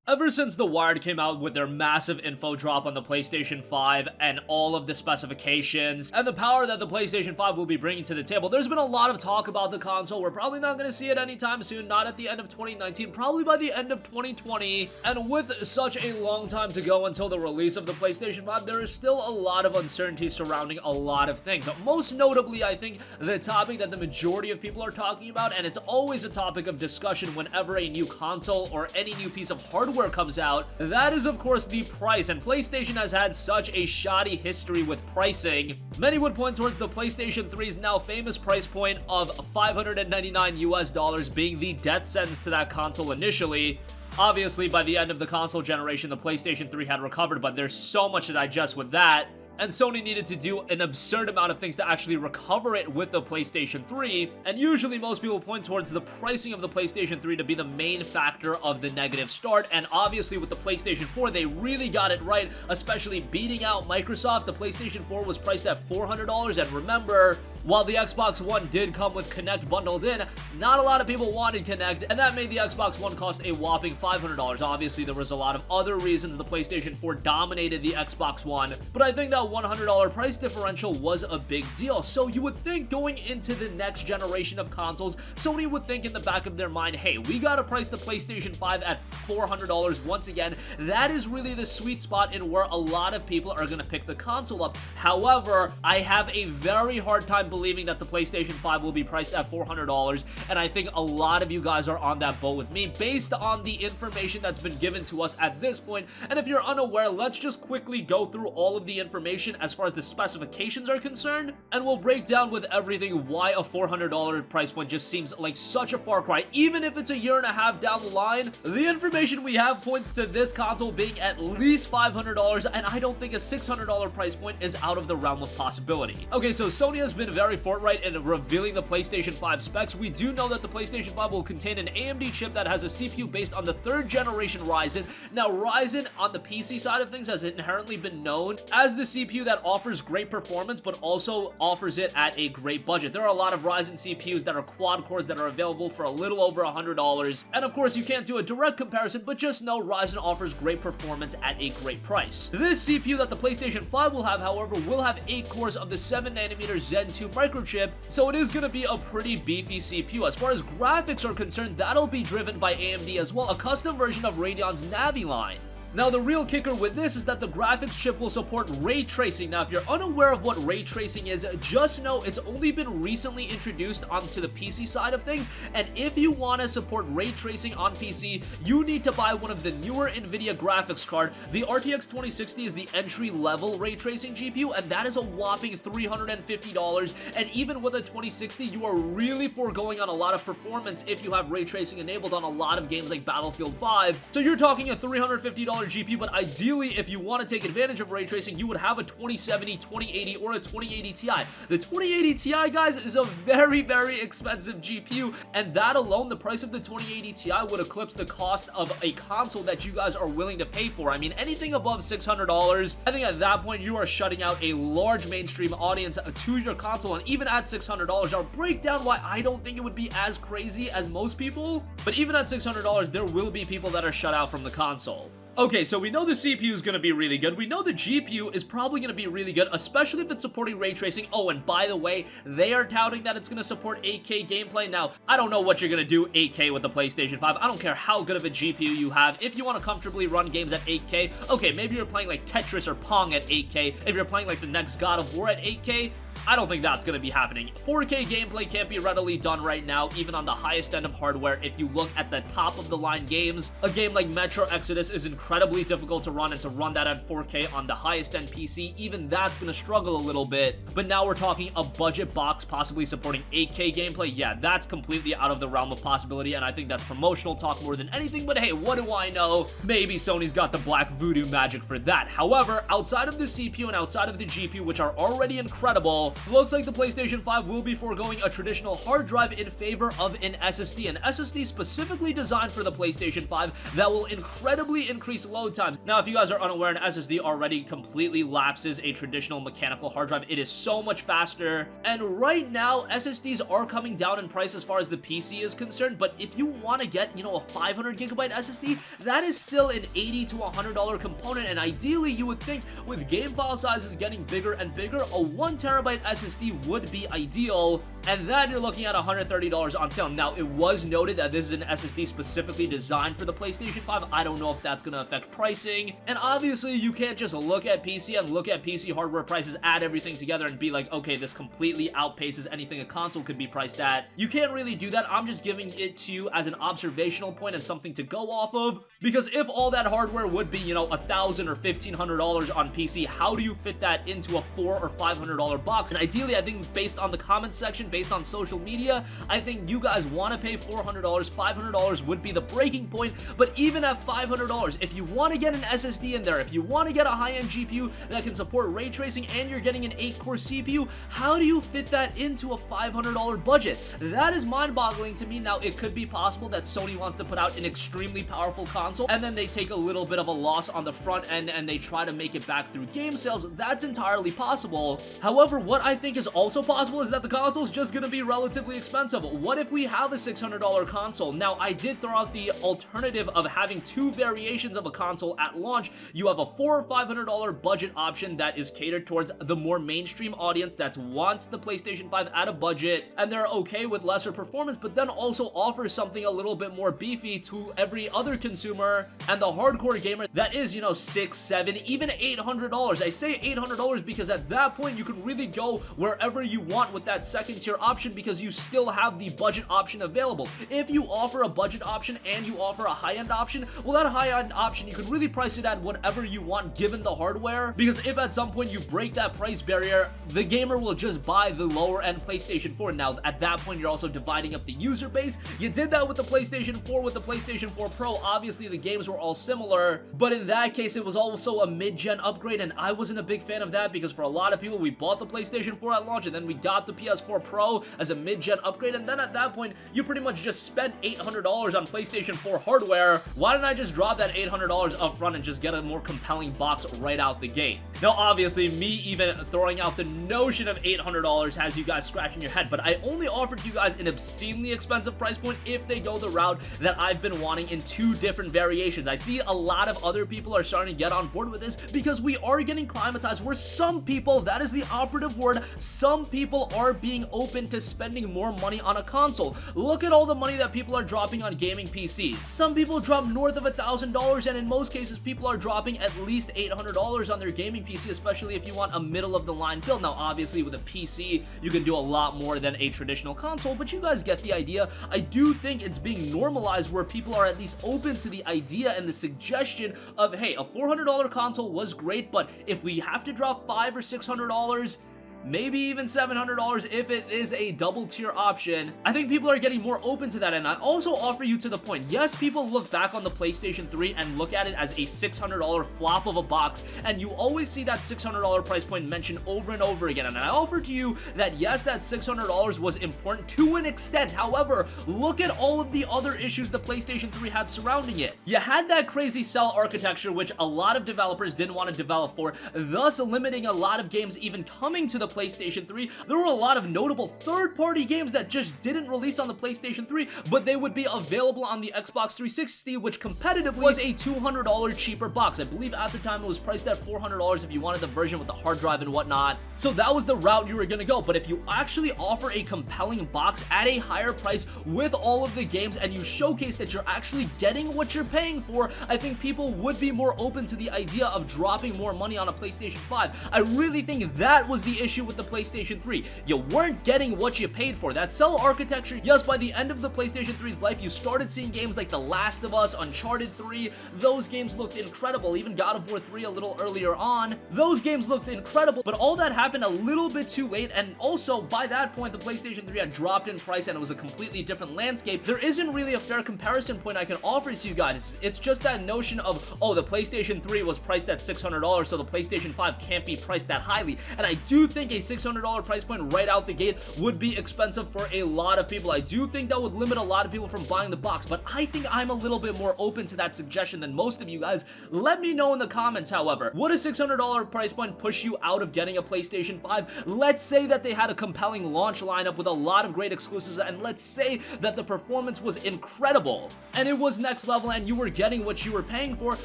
Ever since The Wired came out with their massive info drop on the PlayStation 5 and all of the specifications and the power that the PlayStation 5 will be bringing to the table, there's been a lot of talk about the console. We're probably not going to see it anytime soon, not at the end of 2019, probably by the end of 2020. And with such a long time to go until the release of the PlayStation 5, there is still a lot of uncertainty surrounding a lot of things. Most notably, I think the topic that the majority of people are talking about, and it's always a topic of discussion whenever a new console or any new piece of hardware comes out, that is of course the price. And PlayStation has had such a shoddy history with pricing. Many would point towards the PlayStation 3's now famous price point of $599 US being the death sentence to that console initially. Obviously, by the end of the console generation, the PlayStation 3 had recovered, but there's so much to digest with that. And Sony needed to do an absurd amount of things to actually recover it with the PlayStation 3, and usually most people point towards the pricing of the PlayStation 3 to be the main factor of the negative start, and obviously with the PlayStation 4, they really got it right, especially beating out Microsoft. The PlayStation 4 was priced at $400, and remember, while the Xbox One did come with Kinect bundled in, not a lot of people wanted Kinect, and that made the Xbox One cost a whopping $500. Obviously, there was a lot of other reasons the PlayStation 4 dominated the Xbox One, but I think that $100 price differential was a big deal. So you would think going into the next generation of consoles, Sony would think in the back of their mind, hey, we gotta price the PlayStation 5 at $400 once again. That is really the sweet spot in where a lot of people are gonna pick the console up. However, I have a very hard time believing that the PlayStation 5 will be priced at $400, and I think a lot of you guys are on that boat with me based on the information that's been given to us at this point. And if you're unaware, let's just quickly go through all of the information as far as the specifications are concerned, and we'll break down with everything why a $400 price point just seems like such a far cry. Even if it's a year and a half down the line, the information we have points to this console being at least $500, and I don't think a $600 price point is out of the realm of possibility. Okay, so Sony has been very forthright in revealing the PlayStation 5 specs. We do know that the PlayStation 5 will contain an AMD chip that has a CPU based on the 3rd generation Ryzen. Now, Ryzen on the PC side of things has inherently been known as the CPU that offers great performance, but also offers it at a great budget. There are a lot of Ryzen CPUs that are quad cores that are available for a little over $100. And of course, you can't do a direct comparison, but just know Ryzen offers great performance at a great price. This CPU that the PlayStation 5 will have, however, will have 8 cores of the 7nm Zen 2 microchip, so it is going to be a pretty beefy CPU. As far as graphics are concerned, that'll be driven by AMD as well, a custom version of Radeon's Navi line. Now, the real kicker with this is that the graphics chip will support ray tracing. Now, if you're unaware of what ray tracing is, just know it's only been recently introduced onto the PC side of things, and if you want to support ray tracing on PC, you need to buy one of the newer NVIDIA graphics card. The RTX 2060 is the entry-level ray tracing GPU, and that is a whopping $350, and even with a 2060, you are really foregoing on a lot of performance if you have ray tracing enabled on a lot of games like Battlefield 5. So you're talking a $350 GPU, but ideally, if you want to take advantage of ray tracing, you would have a 2070, 2080, or a 2080 Ti. The 2080 Ti, guys, is a very, very expensive GPU, and that alone, the price of the 2080 Ti would eclipse the cost of a console that you guys are willing to pay for. I mean, anything above $600, I think at that point, you are shutting out a large mainstream audience to your console, and even at $600, I'll break down why I don't think it would be as crazy as most people, but even at $600, there will be people that are shut out from the console. Okay, so we know the CPU is going to be really good. We know the GPU is probably going to be really good, especially if it's supporting ray tracing. Oh, and by the way, they are touting that it's going to support 8K gameplay. Now, I don't know what you're going to do 8K with the PlayStation 5. I don't care how good of a GPU you have. If you want to comfortably run games at 8K, okay, maybe you're playing like Tetris or Pong at 8K. If you're playing like the next God of War at 8K, I don't think that's going to be happening. 4K gameplay can't be readily done right now, even on the highest end of hardware. If you look at the top of the line games, a game like Metro Exodus is incredibly difficult to run, and to run that at 4K on the highest end PC, even that's going to struggle a little bit. But now we're talking a budget box possibly supporting 8K gameplay. Yeah, that's completely out of the realm of possibility, and I think that's promotional talk more than anything, but hey, what do I know? Maybe Sony's got the black voodoo magic for that. However, outside of the CPU and outside of the GPU, which are already incredible, So looks like the PlayStation 5 will be foregoing a traditional hard drive in favor of an SSD specifically designed for the PlayStation 5 that will incredibly increase load times. Now, if you guys are unaware, an SSD already completely lapses a traditional mechanical hard drive. It is so much faster, and right now SSDs are coming down in price as far as the PC is concerned, but if you want to get, you know, a 500 gigabyte SSD, that is still an $80 to $100 component, and ideally you would think with game file sizes getting bigger and bigger, a 1 terabyte SSD would be ideal, and then you're looking at $130 on sale. Now, it was noted that this is an SSD specifically designed for the PlayStation 5. I don't know if that's going to affect pricing, and obviously you can't just look at PC and look at PC hardware prices, add everything together and be like, okay, this completely outpaces anything a console could be priced at. You can't really do that. I'm just giving it to you as an observational point and something to go off of, because if all that hardware would be, you know, $1,000 or $1,500 on PC, how do you fit that into a $400 or $500 box? And ideally, I think based on the comment section, based on social media, I think you guys want to pay $400, $500 would be the breaking point. But even at $500, if you want to get an SSD in there, if you want to get a high-end GPU that can support ray tracing and you're getting an 8-core CPU, how do you fit that into a $500 budget? That is mind-boggling to me. Now, it could be possible that Sony wants to put out an extremely powerful console and then they take a little bit of a loss on the front end and they try to make it back through game sales. That's entirely possible. However, what I think is also possible is that the console is just going to be relatively expensive. What if we have a $600 console? Now, I did throw out the alternative of having two variations of a console at launch. You have a $400 or $500 budget option that is catered towards the more mainstream audience that wants the PlayStation 5 at a budget and they're okay with lesser performance, but then also offers something a little bit more beefy to every other consumer and the hardcore gamer that is, you know, $600, $700, even $800. I say $800 because at that point you can really go wherever you want with that second tier option because you still have the budget option available. If you offer a budget option and you offer a high-end option, well, that high-end option, you can really price it at whatever you want given the hardware, because if at some point you break that price barrier, the gamer will just buy the lower-end PlayStation 4. Now, at that point, you're also dividing up the user base. You did that with the PlayStation 4, with the PlayStation 4 Pro. Obviously, the games were all similar, but in that case, it was also a mid-gen upgrade, and I wasn't a big fan of that because for a lot of people, we bought the PlayStation 4 at launch, and then we got the PS4 Pro as a mid-gen upgrade, and then at that point, you pretty much just spent $800 on PlayStation 4 hardware. Why didn't I just drop that $800 up front and just get a more compelling box right out the gate? Now, obviously, me even throwing out the notion of $800 has you guys scratching your head, but I only offered you guys an obscenely expensive price point if they go the route that I've been wanting in two different variations. I see a lot of other people are starting to get on board with this because we are getting climatized where some people, that is the operative word, some people are being open to spending more money on a console. Look at all the money that people are dropping on gaming PCs. Some people drop north of $1,000, and in most cases, people are dropping at least $800 on their gaming PC, especially if you want a middle-of-the-line build. Now, obviously, with a PC, you can do a lot more than a traditional console, but you guys get the idea. I do think it's being normalized where people are at least open to the idea and the suggestion of, hey, a $400 console was great, but if we have to drop $500 or $600, maybe even $700 if it is a double tier option, I think people are getting more open to that. And I also offer you to the point, yes, people look back on the PlayStation 3 and look at it as a $600 flop of a box, and you always see that $600 price point mentioned over and over again. And I offer to you that yes, that $600 was important to an extent. However, look at all of the other issues the PlayStation 3 had surrounding it. You had that crazy cell architecture, which a lot of developers didn't want to develop for, thus limiting a lot of games even coming to the PlayStation 3. There were a lot of notable third-party games that just didn't release on the PlayStation 3, but they would be available on the Xbox 360, which competitively was a $200 cheaper box. I believe at the time it was priced at $400 if you wanted the version with the hard drive and whatnot. So that was the route you were gonna go. But if you actually offer a compelling box at a higher price with all of the games and you showcase that you're actually getting what you're paying for, I think people would be more open to the idea of dropping more money on a PlayStation 5. I really think that was the issue with the PlayStation 3. You weren't getting what you paid for. That cell architecture, yes, by the end of the PlayStation 3's life, you started seeing games like The Last of Us, Uncharted 3. Those games looked incredible. Even God of War 3 a little earlier on. Those games looked incredible, but all that happened a little bit too late, and also by that point, the PlayStation 3 had dropped in price and it was a completely different landscape. There isn't really a fair comparison point I can offer to you guys. It's just that notion of, oh, the PlayStation 3 was priced at $600, so the PlayStation 5 can't be priced that highly. And I do think a $600 price point right out the gate would be expensive for a lot of people. I do think that would limit a lot of people from buying the box, but I think I'm a little bit more open to that suggestion than most of you guys. Let me know in the comments, however. Would a $600 price point push you out of getting a PlayStation 5? Let's say that they had a compelling launch lineup with a lot of great exclusives, and let's say that the performance was incredible and it was next level and you were getting what you were paying for.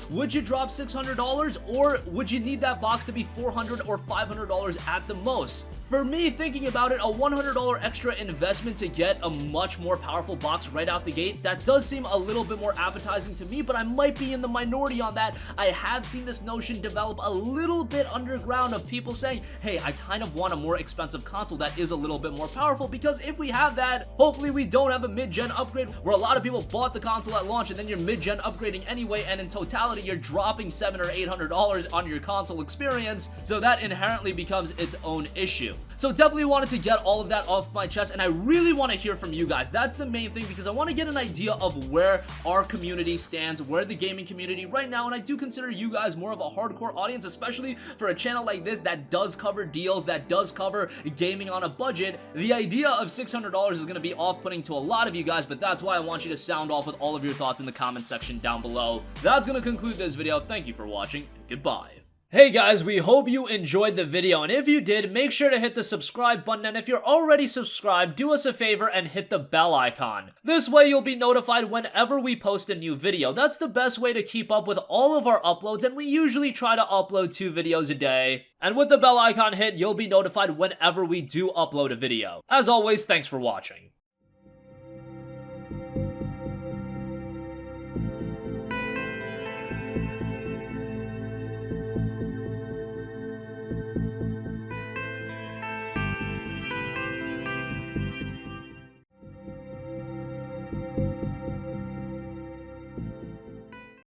Would you drop $600, or would you need that box to be $400 or $500 at the most? For me, thinking about it, a $100 extra investment to get a much more powerful box right out the gate, that does seem a little bit more appetizing to me, but I might be in the minority on that. I have seen this notion develop a little bit underground of people saying, hey, I kind of want a more expensive console that is a little bit more powerful, because if we have that, hopefully we don't have a mid-gen upgrade where a lot of people bought the console at launch and then you're mid-gen upgrading anyway, and in totality you're dropping $700 or $800 on your console experience, so that inherently becomes its own issue. So definitely wanted to get all of that off my chest, and I really want to hear from you guys. That's the main thing, because I want to get an idea of where our community stands, where the gaming community right now, and I do consider you guys more of a hardcore audience, especially for a channel like this that does cover deals, that does cover gaming on a budget. The idea of $600 is going to be off-putting to a lot of you guys, but that's why I want you to sound off with all of your thoughts in the comment section down below. That's going to conclude this video. Thank you for watching, and goodbye. Hey guys, we hope you enjoyed the video, and if you did, make sure to hit the subscribe button, and if you're already subscribed, do us a favor and hit the bell icon. This way you'll be notified whenever we post a new video. That's the best way to keep up with all of our uploads, and we usually try to upload 2 videos a day. And with the bell icon hit, you'll be notified whenever we do upload a video. As always, thanks for watching.